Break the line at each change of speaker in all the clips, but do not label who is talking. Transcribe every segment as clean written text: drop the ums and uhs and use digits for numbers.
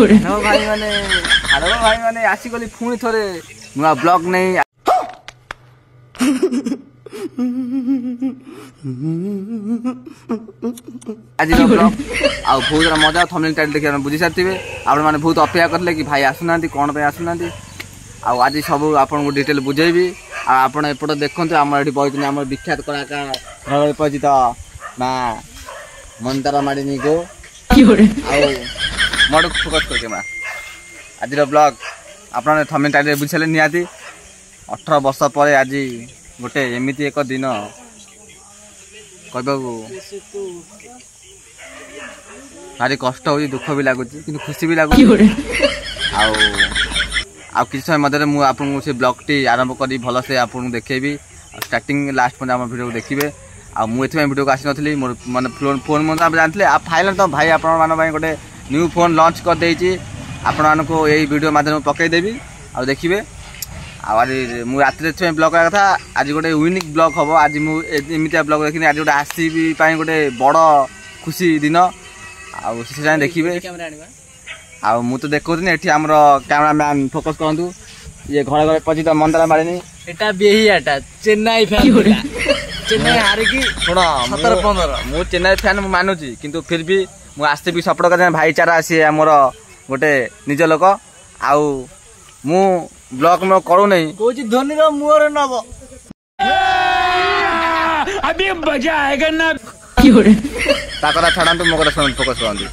भाई माने आसिगली पुणी थोड़े नुआ ब्लॉग नहीं आज ब्लॉग आ बहुत मजा थंबनेल टाइटल देखि बुझी साथी आपण माने बहुत अपेक्षा करले कि भाई आसुना कौन पे आसुना आज सब आपन को डिटेल बुझेबी आपण एपट देखते आम ये बहुत आम विख्यात कलाकार भाव परिचित माँ मंदार माड़िनी को मोड़ फोकस कर कैमरा आज ब्लॉग आपने थंबनेल टाइटल बुझे निहाती 18 वर्ष पर आज गोटे एमती एक दिन कहू भारी कष्ट हो दुख भी लगुच कि खुशी भी लगुच आ किसी समय मध्य मुझे आपको से ब्लॉग टी आरंभ करी भल से आपको देखेबी स्टार्टिंग लास्ट पॉइंट आम वीडियो देखिए मुझे वीडियो को आसी नी माने फोन मन आप जानते आप फाइनल तो भाई आपण गोटे न्यू फोन लॉन्च कर देछि आपण को यही वीडियो माध्यम पकईदेवी आ देखिए आज मुझे राति ब्लॉग करा कथा आज गोटे यूनिक ब्लॉग हम आज मुझे ब्लॉग देखनी आज गोटे आसपी गोटे बड़ खुशी दिन आए देखिए मु तो देखनी ये आम कैमरामैन फोकस करूँ ये घर घर परिचित मंदार माड़िनी
बेहियाटा चेन्नई फैन चेन्नई हारिकी
शुण 17-15 मु चेन्नई फैन मानुची किंतु फिर भी मु आसपी सपोर्ट कर भाईचारा सी आमर गोटे निज लोक आउ मु ब्लॉग में करू नहीं
कोची धोनी रो मुहर नब अभी मजा आएगा ना
ताकरा छाड़ांतु मो कथा सुन फोकस करंदी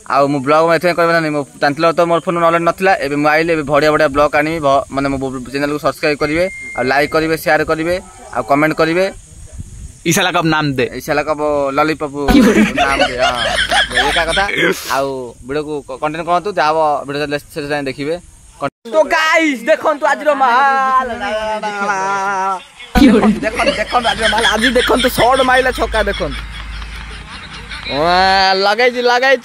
आ मु ब्लॉग में एथे करबे नहीं मो जानतलो तो मोर फोन नॉलेज नथिला एबे मु आइले एबे बढ़िया बढ़िया ब्लॉग आनी माने मो चैनल को सब्सक्राइब करिवे आ लाइक करिवे शेयर करिवे आ कमेंट करिवे
ईशाला कप नाम दे
ईशाला कप लॉलीपॉप नाम दे हां एका कथा आ वीडियो को कंटेंट करंतु जाव वीडियो से जाय देखिवे तो गाइस देखंतु आज रो माल देखंतु आज रो माल आज देखंतु शॉट माइला छक्का देखंतु लगाई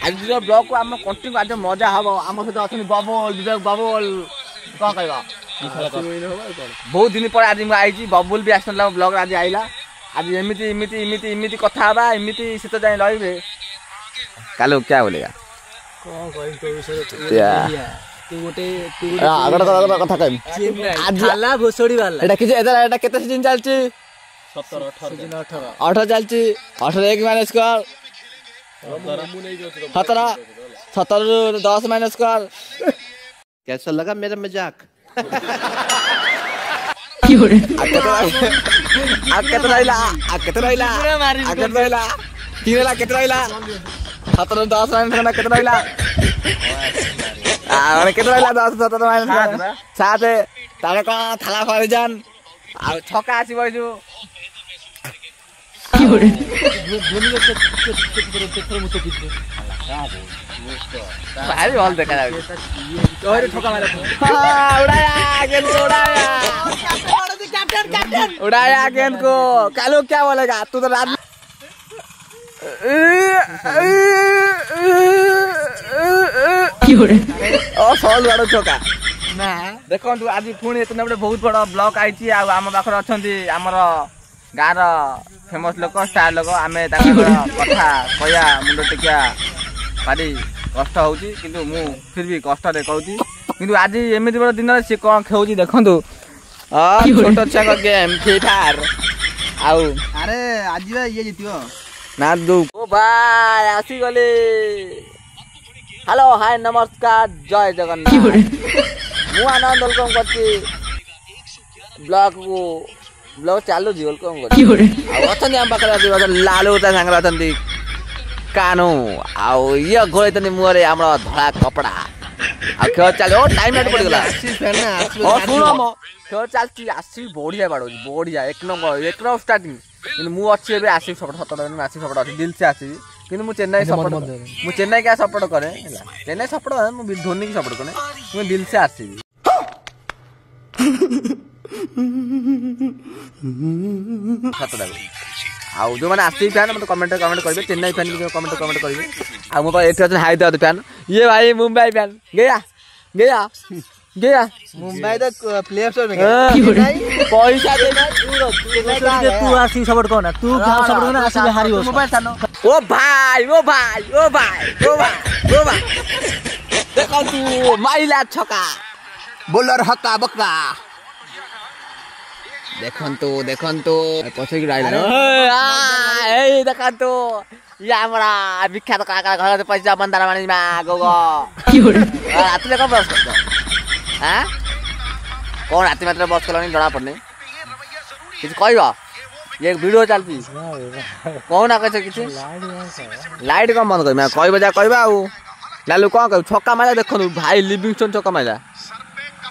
आज ब्लॉग को आम कंटिन्यू आज मजा हम आम सहित अच्छे बबल विवेक बबल कौन कह बहुत दिन पर आज आई बबुल भी आसला ब्लॉग आज आईला आज एमती एमती एमती एमती कथा एमती शीत जाए रही कालो क्या बोलेगा केते सीजन चलची 18 चलची 18 एक माइनस कर 17 10 माइनस कर कैसा लगा मेरा मजाक थाला फरिजान छका आसो भारी भल देखा उड़ाया गेंद को कालू क्या बोलेगा तू तो रात चौका देखो आज पुणी इतने गोटे बहुत बड़ ब्लॉक आई आम पाखे अच्छा आमर गाँव फेमस लोक स्टार लोक आम कथा कया मुंड टिका भारी कष्ट हो फिर भी कष्ट कहूँ आज एमती बड़ दिन सी कौन खेल देखु छोट छुआ गेम फ्री फायर आउ
अरे आज ये जीत
ना दू ओ भाई आसी गले हेलो हाय नमस्कार जय जगन्नाथ मु आनंद वेलकम करती ब्लॉग को ब्लॉग चालू जी वेलकम करती आम पाखे लालू सांगे अच्छा कानू आउ ये घोड़े मुहर आम धड़ा कपड़ा खेल चलो टाइम पड़गला शुण खेल चलती आसी बढ़िया बाड़ बढ़िया एक नंबर स्टार्टिंग मुझे आसी सपोर्ट 17 आसी सपोर्ट अच्छी दिल से आसी कि चेन्नई सपोर्ट मु चेन्नई क्या सपोर्ट करे चेन्नई सपोर्ट मुझे धोनी की सपोर्ट करे मुझे दिल से आसी आउ जो मैंने आसी फैन मतलब कमेंट करेंगे चेन्नई फैन भी कमेंट करेंगे आ मो ये हैदराबाद फैन ये भाई मुंबई फैन गया गया गया
मुंबई तो प्लेऑफ्स में
पैसा देना
तू आरसीबी सपोर्ट कर ना तू सपोर्ट कर ना आरसीबी हारिबो मोबाइल थानो
ओ भाई देखो तू माइला छका बोलर हक्का बक्का देखंतु पछे की डाइल ए देखंतु ये हमरा विख्यात काका घर पैसा बंदारा मानी मा गोगो की हो रे रात में कब बस करतो हां कौन रात में बस करनी जणा पड़ने किछ कहबो ये वीडियो चलती कौन आ कछ किछ लाइट कम बंद कर मैं कहबो जा कहबा आ लालू कौन कह छक्का मारा देखो भाई लिविंगस्टोन छक्का मारा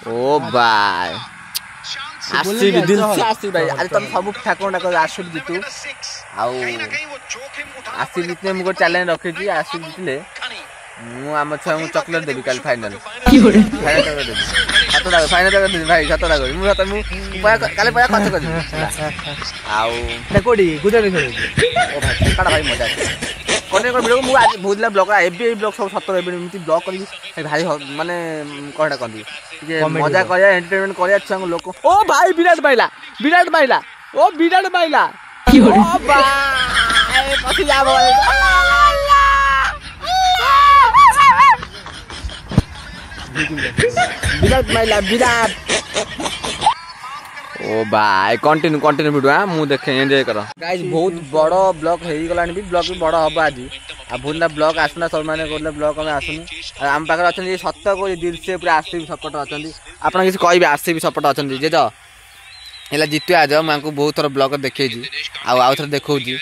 ओ भाई आरसीबी दिल से आरसीबी भाई आज तुम सब ठाकुर डाक आरसीबी जीतू आउ आरसीबी जितने मुझे चैलेंज रखी थी आरसीबी जितले मु आम छुआ मु चॉकलेट देबी काल फाइनल फाइनल देबी भाई सत दाग मु सत मु काले पया खर्च कर आउ
कोडी गुजर खेल
ओ भाई काडा भाई मजा कोने को वीडियो मु आज भूतला ब्लॉग एबी ब्लॉग सब सत एबी एमती ब्लॉग करी भाई माने कोनटा करदी जे मजा करया एंटरटेनमेंट करया छंग लोक ओ भाई विराट बाइला ओ विराट बाइला की हो रे ओ भाई पसी जाबो विराट ओ भाई कंटिन्यू वीडियो हां मु देखे एंजॉय करो गाइस बहुत बड़ो ब्लॉग हेई गलानी भी ब्लॉग भी बड़ा हबा आज आ भूलना ब्लॉग आसना सब माने कोले ब्लॉग में आसुनी हम पाकर अछन ये सत्य को दिल से पूरा आरसीबी सपोर्ट अछन आपन किसी कहबे आरसीबी सपोर्ट अछन जे जो एला जितु आज मांको बहुत थोर ब्लॉग देखै जी आ थोर देखौ जी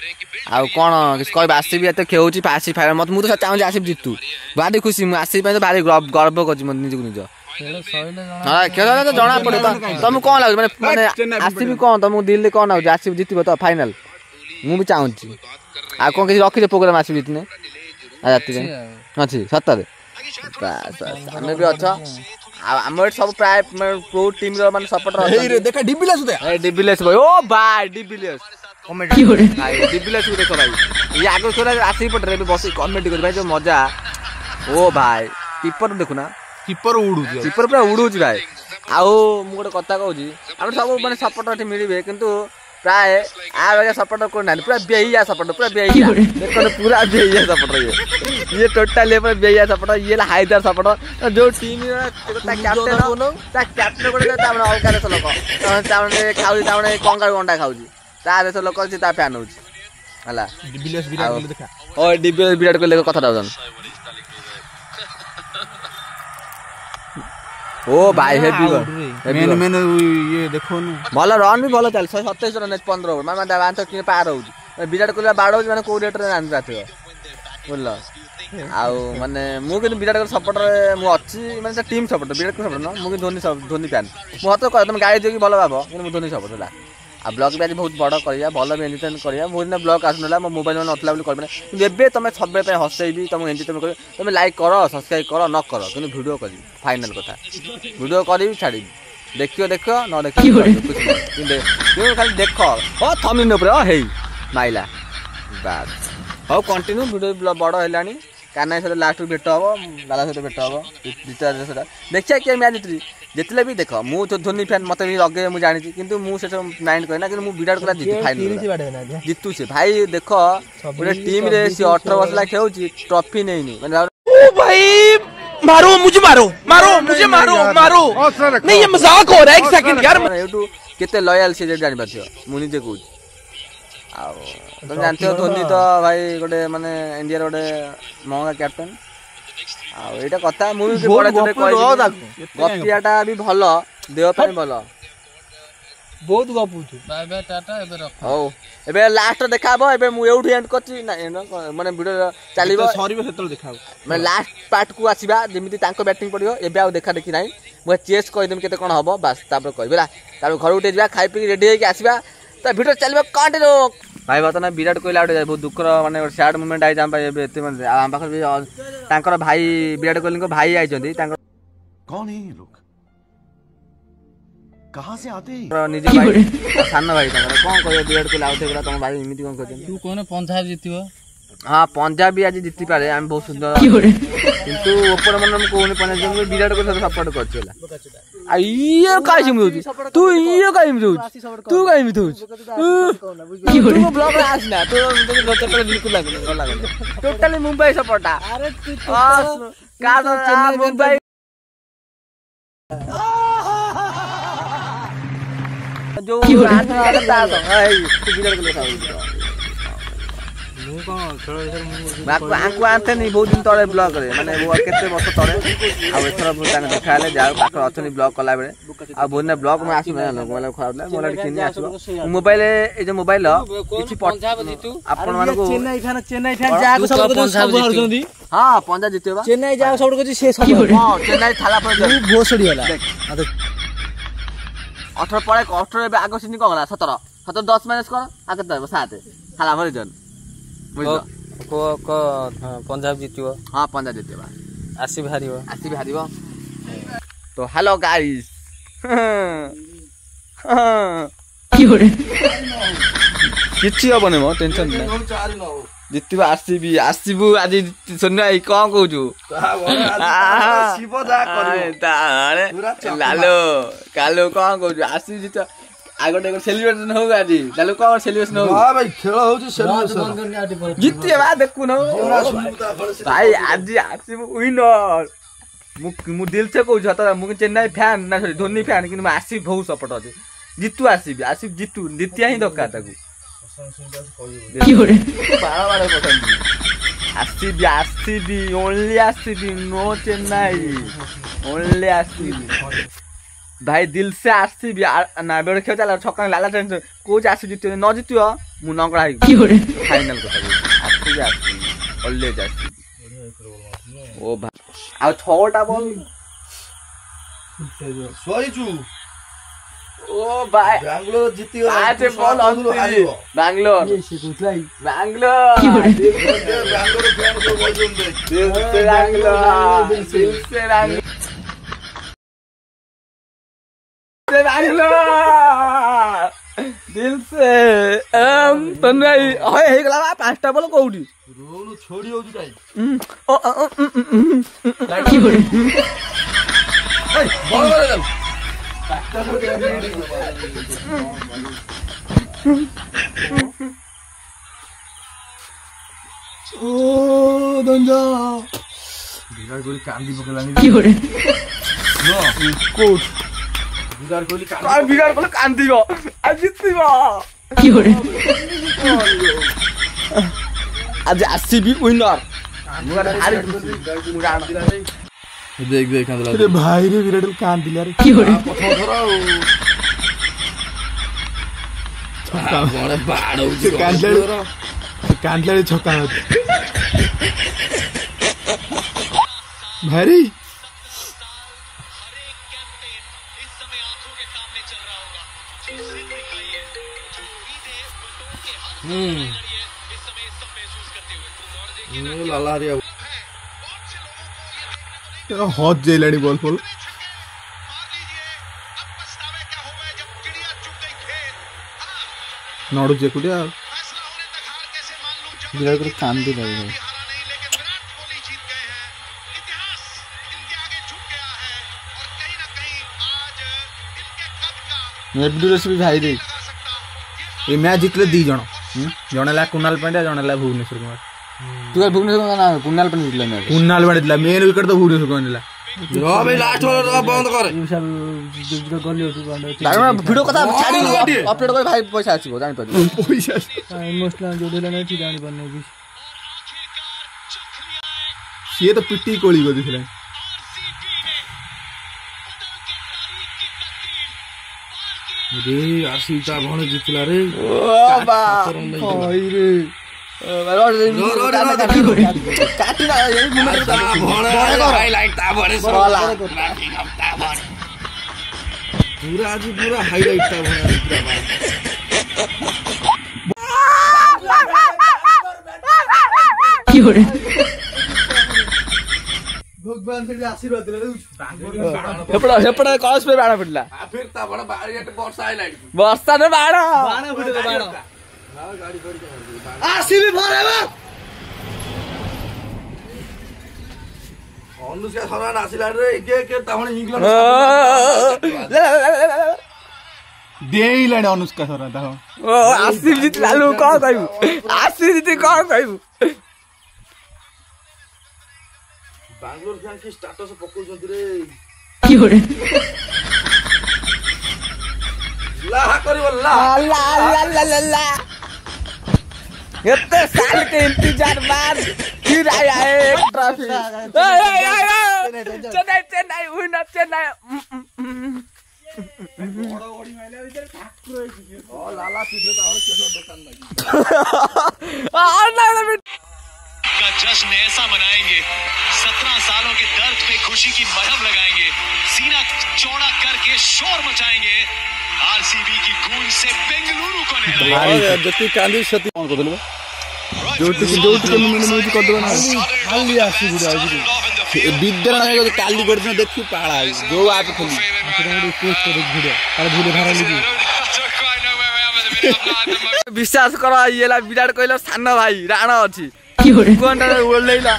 आ कोन किसी कहबे आरसीबी एते खेउ छी फासी फायर मत मु तो चाहू आरसीबी जितु बाडी खुशी मु आरसीबी पे तो भारी गर्व कर मन निज निज हां खेल तो जणा पड़े तुम कोन लाग माने आरसीबी कोन तुम दिल ले कोन आउ आरसीबी जितबो तो फाइनल मु भी चाहू छी आ कोन किसी रखि दे प्रोग्राम आरसीबी जितने आ जाती रे अछि सत्तर बस हमें भी अच्छा हमर सब प्राय प्रो टीम रो माने सपोर्टर
हे रे देखा डिबिलेस दे
ए डिबिलेस भाई ओ भाई डिबिलेस कमेडी भाई डिबिलेस को देखो भाई ये आगे छोरा आरसीबी पट रे बस कमेडी कर भाई जो मजा ओ भाई कीपर देखो ना
कीपर
पूरा उड़ू भाई आउ मु गोटे कथा कहूँ हम सब मैंने सपोर्टर मिले किंतु प्राय आ सपोर्टर को पूरा बेहिया सपोर्टर पूरा बेहिया देखो पूरा बेहिया सपोर्टर ये टोटल बेहिया सपोर्टर ये हाइदर सपोर्टर जो टीम कैप्टन गोटे अलग देश लोक खाऊ कंगा अंडा खाऊ ता देश लोक ता फैन हो विराट कोहली कथा ओ भाई हेवी
मेन ये देखो न
भल रन भी भल चल 127 रन 15 ओवर माने दावान तो कि पार हो विराट कोहली बाड़ो माने को रेट रे रन जाथियो बोल आउ माने मु कि विराट कोहली सपोर्टर मु अछि माने team supporter Virat Kohli supporter न मु कि धोनी फैन मु हतो कह तुम गाड़ी देकी भल बाबो कि मु धोनी सपोर्टर ला आ ब्लॉग भी आज बहुत बड़ करिया भल भी एंटरटेन करिया मोर ने ब्लॉग आसनला मो मोबाइल में नथला बोली करबे कि एबे तुम सबे पे हसैबी तुम एंटरटेन कर तुम लाइक करो सब्सक्राइब करो न करो कि वीडियो करी फाइनल कथा वीडियो करी छाड़ी देखियो न देखियो क्यों खाली देखो ओ थंबनेल ऊपर हे माइला बस हो कंटिन्यू वीडियो बड़ हेलानी काना से लास्ट भेट हम लाला सहित भेट हम द्वितीय देखिए कि मैच जितले भी देख मु तो धोनी फैन मत भी लगे मुझे जानी किंतु मु से माइंड करना कि विराट कोहली जीतू फाइनल जीतू से भाई देख गोटे टीम रे से 18 वर्ष ला खेउ ट्रॉफी नहीं माने
ओ भाई मारो मुझे मारो नहीं ये मजाक हो रहा है एक सेकंड यार
यूट्यूब केते लॉयल से जानि पाछियो मु निजे कहू आ तुम जानते हो धोनी तो भाई गोटे माने इंडिया गोटे महंगा कैप्टन आटा कथा मुझे गपियाटा भी भल देह भल
बहुत गपुछु
एबे लास्ट देखा एबे मु एउठी एंड करछि माने वीडियो चलिबो
सरीबो सेतल देखा
माने लास्ट पार्ट को आसीबा जेमिति तांको बैटिंग पड़ियो एबे आ देखा देखि नाही मु चेस कहि देम केते कोन हबो बस तापर कहबेला तार घर उठे जिबा खाइ पी रेडी होके आसीबा त वीडियो चलिबो कंटिन्यू भाई बतना विराट कोहली आउट बहुत दुखर माने सैड मोमेंट आई जाम एबे एते माने आम पाखर भी तांकर भाई विराट कोहली को भाई आई जंदी तांकर
कौन है ये लोग कहां से आते हैं
निजे भाई सान भाई तांकर कोन कहयो विराट कोहली आउट हेगला तुम भाई इमिति कोन कहते
तू कोन पंजाब जीतिबो
हाँ पंजाब भी आज जीति पारे हम बहुत सुंदर किंतु ऊपर मन हम कोने पंजाब विराट कोहली सपोर्ट करछला आ ये काई जिम होची तू ये काई जिम होची तू काई जिम होची तू ब्लॉग रे आस ना तो टोटली बिल्कुल लागले टोटली मुंबई सपोर्ट अरे तू का मुंबई जो आज आता तो विराट कोहली आंकु आंथेनी बहुत दिन तले ब्लॉग करे माने वो केते वर्ष तले आ एथरा ताने देखाले जा पाखर अथनी ब्लॉग कला बेले आ बोने ब्लॉग में आसी ना लोग वाला खराब ला मोला किनी आसो मोबाइल ए जो मोबाइल किछि पंजाब जीतु आपण मानको
चेन्नई फैन जा को सब पंजाब हारजोंदी
हां पंजाब जीतेबा
चेन्नई जा सब को से सब
हां चेन्नई थाला पर
भोसड़ी होला
18 पळे 18 आगो सिनी को गला 17 10 माइनस कर आके त 7 थाला भरि जन
को पंजाब जीतियो
हां पंजाब जीतेबा
आसी हारिबो
तो हेलो गाइस किछि हबने म टेंशन नै जितबा आसीबू आज सुनना ई कोन कहू शिव जा करियो तारे लालो कालो कोन कहू आसी जित आगोटे सेलिब्रेशन होगा जी लालो कोन सेलिब्रेशन हो हां भाई खेल होची सेलिब्रेशन जितबा देखु न भाई आज आसीबू विनर मु दिल से कहू छ मु चेन्नई फैन ना सॉरी धोनी फैन कि म आसी बहुत सपोर्ट अछि जितु आसी जितु द्वितीय ही दक्का ताकू आसीबी ओनली आसीबी नो चेन्नई ओनली आसीबी भाई दिल से आसीबी ना बेड़ खेल चला छक्का लाला टेंशन कोच आसी जितियो न जितियो मु नंगड़ा फाइनल को आसीबी ऑलवेज आसीबी ओ भाई आ छटा बॉल सोईचू ओ भाई बैंगलोर जीतियो आज बॉल आंती बैंगलोर ये से कुछलाई बैंगलोर बैंगलोर फैन को बोलूं दे दिल से तन्नाई होय हे गला पांचटा बॉल कोउडी रोनु छोड़ी होजु टाई ओ लाइट की होरे ए बॉल चल ओ दंजा विराट कोहली कांदी पकलानी की होरे नो कोच विराट कोहली कांदीबो आज जितबो की होरे आज आसीबी विनर देख अरे भाई रे विराट कान दिला रे की होरे छक्का बड़े बाड़ो कांदले छक्का भाई लाला रे तेरा हॉट जेलड़ी बॉल फॉल नॉडू जेकुटिया विराट कोहली कांदी लगे भी भाई दे ये मैच जितले दी जण जणेला कुणाल पांड्या जणेला भुवनेश्वर कुमार तू भुवनेश्वर का नाम कुणाल पांड्या जितला मैच कुणाल पांड्या जितला मेन विकेट तो भुवनेश्वर कुमार नेला रो भाई लास्ट ओवर बंद कर ये सब गली लागना वीडियो कथा छाडी अपलोड कर भाई पैसा आछिबो जानि पड़ो पैसा इमोशनल जोडेला नै छी जानि पड़ने कि से तो पिट्टी कोली गो दिखला रे आसीता भण जितला रे ओ बा ओइ रे काटी ना ये मोमेंट भण हाईलाइट ता भणे सोला पूरा आज पूरा हाईलाइट ता भण की हो रे भगवान से आशीर्वाद दे रे हेपड़ा कॉस पे बाणा फुटला फिर ता बड़ा बारियट वर्षा हाईलाइट वर्षा ने बाणा फुटला बाणा हां गाड़ी आसीबी फॉरएवर
ଅନୁଷ୍କା ଶର୍ମା ଆସିଲା ରେ କେ ତାହଣ ଇଂଲଣ୍ଡ
ଦେଇଲାଣି ଅନୁଷ୍କା ଶର୍ମା ତାହ
ଆସିବି ଜିତିଲା ଲୋ କଣ କହିବୁ ଆସିବି ଜିତି କଣ କହିବୁ
ବାଙ୍ଗଲୋର ଫ୍ୟାନ୍ କି ଷ୍ଟାଟସ ପକଉଛନ୍ତି ରେ ଲା କରିବ ଲା
ला ला ला ला ला इतने साल के इंतजार बाद फिर आया है एक ट्रॉफी चेन्नई चेन्नई विनर चेन्नई
ଲାଲା ପିଠରେ ତାହଣ କେସ ଦୋକାନ ଲାଗି
का जश्न ऐसा मनाएंगे 17 सालों के दर्द पे खुशी की मरहम लगाएंगे सीना चौड़ा करके शोर मचाएंगे आरसीबी की गूंज से बेंगलुरु को नहलाएंगे
जति कांदी सती कोन को देलबो जोटी के म्यूजिक कर दो ना खाली आसी बुडा विद्यारण है काली गडन देखि पाळा जो आप खोली रिक्वेस्ट कर भिडियो और भिडियो भारा लिबी
विश्वास करो ये ला विराट कोहली सान भाई राण अछि कोनटा ओलेइला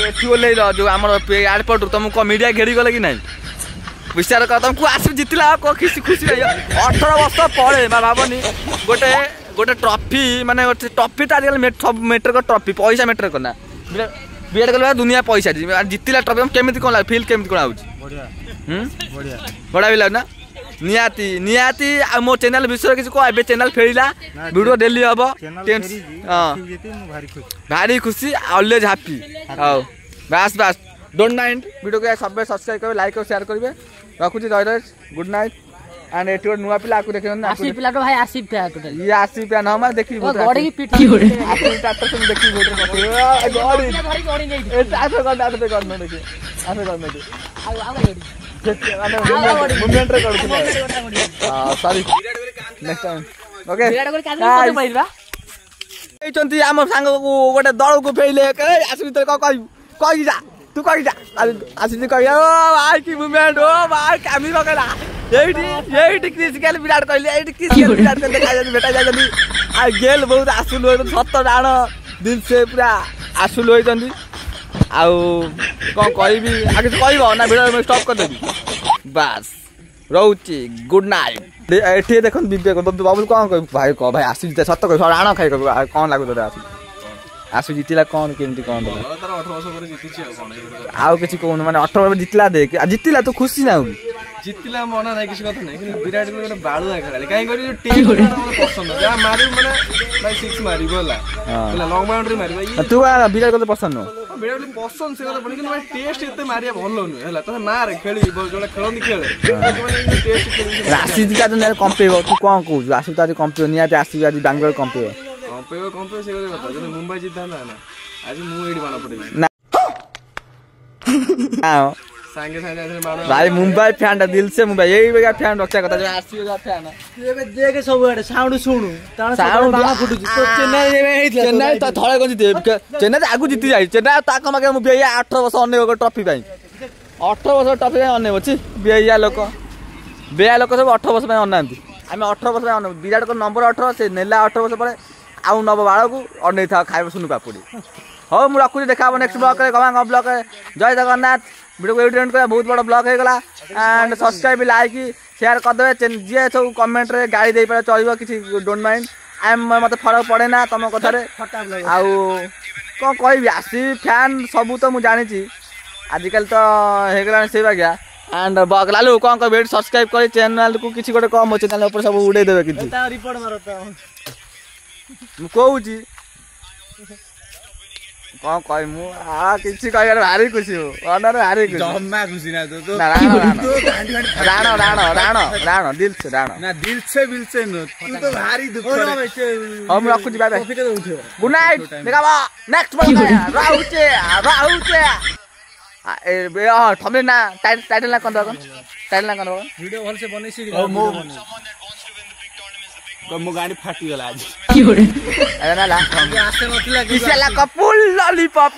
एठी ओलेइला जो हमर एयरपोर्ट तुमको मीडिया घेरी गले कि नहीं विचार कर तुमको आसु जितला को खुशी खुशी 18 वर्ष पड़े भावनी गोटे गोटे ट्रॉफी माने ट्रॉफी ता सब मैटर को ट्रॉफी पैसा मैटर करना विराट कोहली दुनिया पैसा जितला ट्रॉफी केमिति कोन लाग फील केमिति कोन आउची
बढ़िया बढ़िया
बड़ा भी लाग ना नियाती नियाती मो चैनल विषय किसी को एबे चैनल फेरिला वीडियो डेली हबो भारी खुशी ऑलवेज हैप्पी हाउ बस बस डोंट माइंड वीडियो को सब सब्सक्राइब करबे लाइक और शेयर करबे रखुची जय जय गुड नाइट एंड एटी नुआ पिला आकु देखियो ना
आसिफ पिला तो भाई आसिफ पे टोटल
ये आसिफ पे न मार देखि
गड़ी की पीठ की होड़े
आसिफ टाटर सुन देखि वीडियो गड़ी
गड़ी नहीं
ए आसे कर न देखि आसे कर न देखि मूवमेंट रे करथुले sorry next time okay
Virat Kohli काज करते पहिलबा
एचंती हम सांग को गोटे दल को फेले आसिफ तो कहि जा तू कहि जा आसिफ कहि ओ भाई की मूवमेंट ओ भाई कामी बकला एठी क्रिटिकल विराट कोहली एठी क्रिटिकल विराट कोहली देखा जाय बेटा जाय आ गेल बहुत आसुल होय 70 रान दिल से पूरा आसुल होय जंदी आउ कोन कहबी आगे कहबो ना वीडियो में स्टॉप कर देबी बस रहउची गुड नाइट एठी देखन विवेक बाबू कोन कह भाई आसु जिते सत्य कह राण खाइ कोन लागो तोरा आसु जितिला कोन केमती कोन
ତାର 18 ବର୍ଷ ପରେ ଜିତିଛି ଆଉ କଣ
आउ किछि कोन माने 18 में जितला देख जितिला तू खुशी ना हो
ଜିତିଲା ମନା ନାହିଁ କିଛି କଥା ନାହିଁ କିନ୍ତୁ ବିରାଟ କୋହଲି ଗୋଟେ ବାଳୁଆ ଖେଳାଳି କାହିଁ କରି ଟିମ୍ ମୋତେ ପସନ୍ଦ ଯାହା ମାରି ମାନେ ଭାଇ 6 ମାରିବ ହେଲା ହେଲା ଲଙ୍ଗ ବାଉଣ୍ଡରୀ ମାରିବ
तू विराट कोहली पसंद नो
ବିରାଟ କୋହଲି ପସନ୍ଦ ସେ କଥା ପଡି କିନ୍ତୁ ଭାଇ ଟେଷ୍ଟ ଏତେ ମାରିବା ଭଲ ନୁହେଁ ହେଲା ତତେ ମାରେ ଖେଳି ଯୋଉଟା ଖେଳନ୍ତି ଖେଳେ ମାନେ ଟେଷ୍ଟ ଖେଳି
राशि का तो कंपेइबो तू कोन कहू राशि तो आज कंपेइबो नियाते आसी आज बेंगलोर कंपेइबो
कंपेइबो से କଥା ଯଦି ମୁମ୍ବାଇ ଜିତନ୍ତା ନା ଆଜି ମୁଁ ଏଇଠି ବାଣ ପଡିବି
हां
सांगे सांगे बाण
भाई मुंबई फैन दिल से मुंबई यही बेगा फैन रक्षा कथा जो आरसीबी का फैन
एबे देख सब एडे साउंड सुनु ताण
साउंड
बाणा फुटुची तो चेन्नई में हेइतला
चेन्नई तो थळे कोन जिते चेन्नई आगु जिति जाई चेन्नई ताक मागे मु बेया 18 वर्ष अन्य को ट्रॉफी पाई 18 वर्ष ट्रॉफी अन्य अछि बेया लोक सब 18 वर्ष में अन्नांती हम 18 वर्ष में विराट को नंबर 18 से नेला 18 वर्ष पर आउ नब बाळ को अन्य था खाइबो सुनु पापुडी हो मु रखु देखा नेक्स्ट ब्लॉग रे गवा ब्लॉग जय जगन्नाथ वीडियो को एडिट कर बहुत बड़ा ब्लॉग हो गला एंड सब्सक्राइब लाइक शेयर कर देबे जे सब कमेंट रे गाड़ी दे पर चलिबो किछि डोंट माइंड आई एम मते फरक पड़े ना तुम कथा रे आउ कोन कहबी आसी फैन सब तो मु जानि छी आजकल तो हे गला से बाग्या एंड बगलालू कोन कहबे सब्सक्राइब कर चैनल को किछि गोटे कम चैनल ऊपर सब उड़े देबे किछि
रिपोर्ट मारता
मु कहू छी कौन कह मु किसी कह भारी खुशी हो अनर भारी खुशी
जम्मा खुशी ना तो
राणो राणो राणो राणो दिल से राणो
ना दिल से न तू तो भारी दुख
हम रखु जी बाय बाय गुड नाइट देखाबो नेक्स्ट बल राहुचे ए बे थमले ना टाइटल ना कोन दगन टाइटल ना कोन
वीडियो भल से बनै सी
मो गाड़ी फाटी गला आज
की होरे
अरे ना ला
आसे नथिला
किसला कपुल लॉलीपॉप